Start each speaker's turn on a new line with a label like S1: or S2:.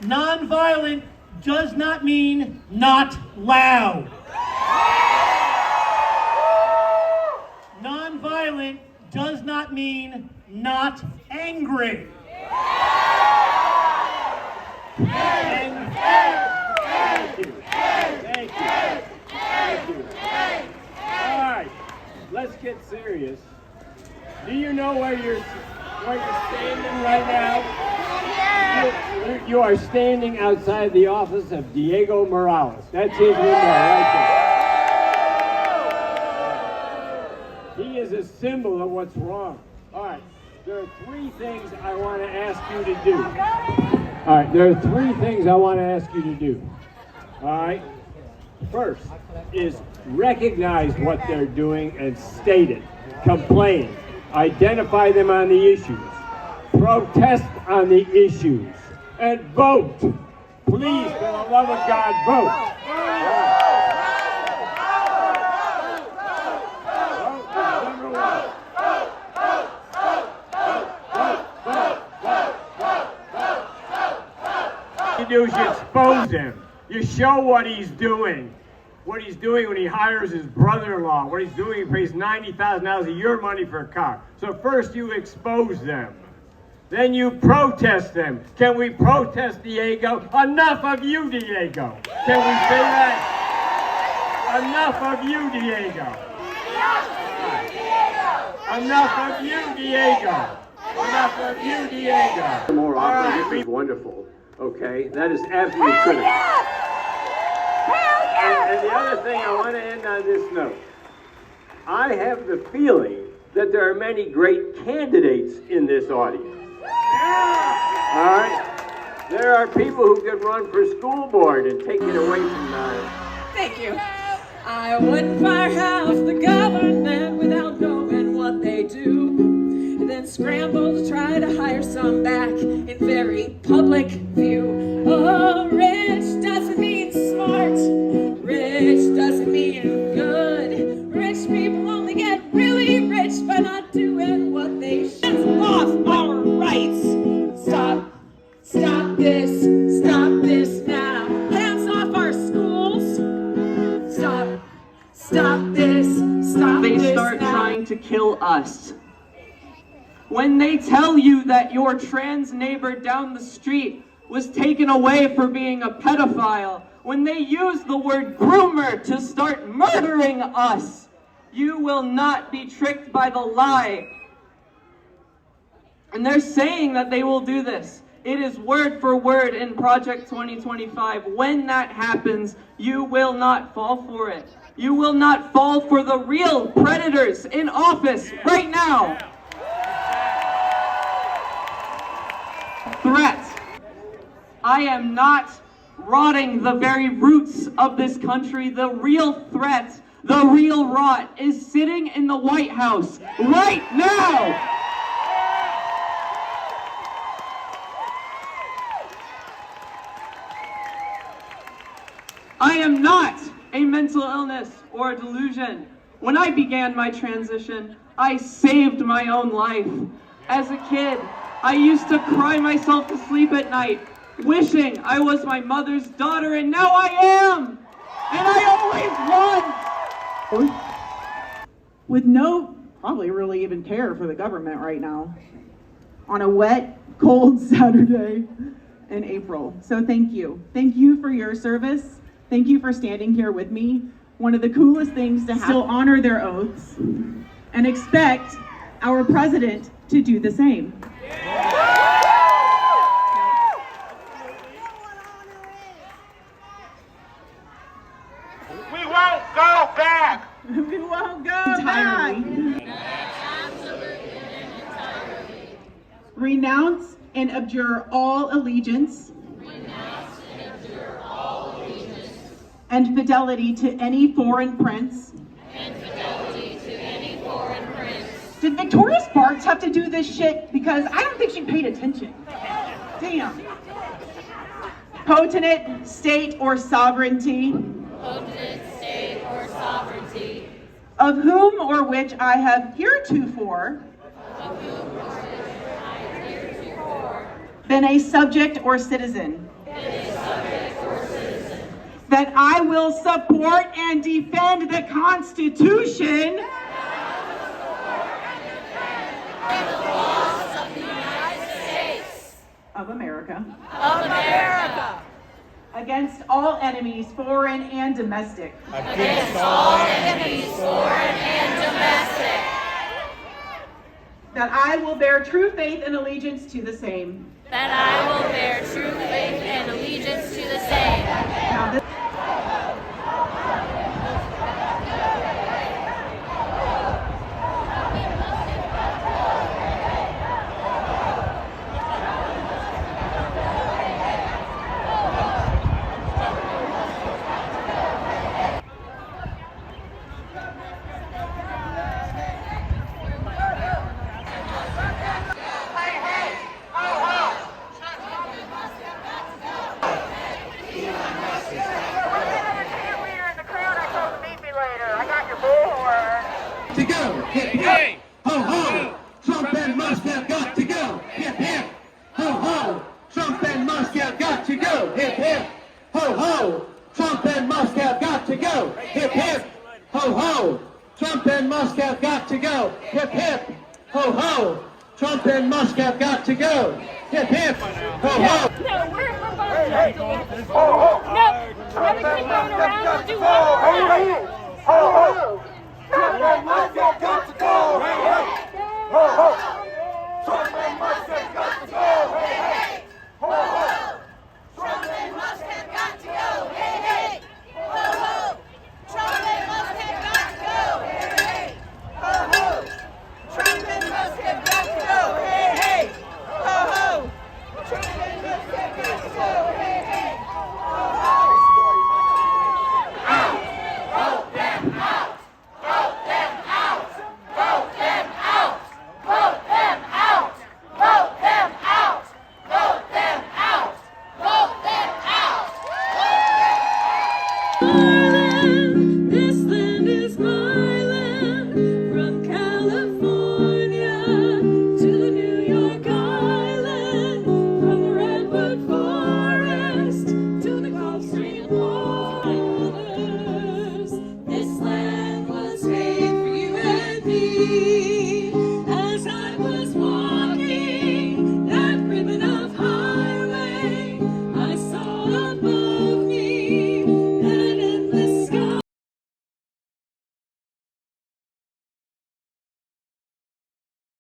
S1: Nonviolent does not mean not loud. Nonviolent does not mean not angry.
S2: Thank you. All right, let's get serious. Do you know where you're standing right now? You are standing outside the office of Diego Morales. That's his window right there. He is a symbol of what's wrong. All right, there are three things I want to ask you to do. All right, there are three things I want to ask you to do. All right, first is recognize what they're doing and state it. Complain. Identify them on the issues. Protest on the issues. And vote. Please, for the love of God, vote. You do is you expose him. You show what he's doing. What he's doing when he hires his brother-in-law. What he's doing, he pays $90,000 of your money for a car. So first you expose them. Then you protest them. Can we protest, Diego? Enough of you, Diego. Can we say that? Enough of you, Diego. Enough of you, Diego. Enough of you, Diego.
S3: More often, this is wonderful. Okay, that is absolutely critical. And the other thing I want to end on this note. I have the feeling that there are many great candidates in this audience. All right? There are people who could run for school board and take it away from
S4: Thank you. I wouldn't firehouse the government without knowing what they do. And then scramble to try to hire some back in very public view. Oh, rich doesn't mean smart. Rich doesn't mean good. Rich people only get really rich by not doing what they should. Off our rights. Stop this now. Hands off our schools. Stop this
S5: They start trying to kill us. When they tell you that your trans neighbor down the street was taken away for being a pedophile, when they use the word groomer to start murdering us, you will not be tricked by the lie. And they're saying that they will do this. It is word for word in Project 2025. When that happens, you will not fall for it. You will not fall for the real predators in office right now. Threat. I am not rotting the very roots of this country. The real threat, the real rot is sitting in the White House right now. I am not a mental illness or a delusion. When I began my transition, I saved my own life. As a kid, I used to cry myself to sleep at night, wishing I was my mother's daughter, and now I am! And I always won!
S6: With no, probably really even care for the government right now, on a wet, cold Saturday in April. So thank you. Thank you for your service. Thank you for standing here with me. One of the coolest things to still honor their oaths and expect our president to do the same.
S7: We won't go back.
S6: We won't go back. Renounce and abjure all allegiance. And fidelity to any foreign prince. Did Victoria Sparks have to do this shit? Because I don't think she paid attention. Damn. Potent state or sovereignty. Of whom or which I have heretofore. Been a subject or citizen. that I will support and defend the Constitution of America against all enemies, foreign and domestic. That I will bear true faith and allegiance to the same. Now, this
S8: to go. Hip hip. Ho ho. Trump and Musk have got to go. Hip hip. Ho ho. Trump and Musk have got to go. Hip hip. Ho ho. Trump and Musk have got to go. Hip hip. Ho ho. Trump and Musk have got to go. Hip hip. Ho ho. Trump and Musk have got to go. Hip hip. Ho ho.
S9: No, we're both No, let me keep going around. We'll do one more round.
S7: Trump and Musk have got to go.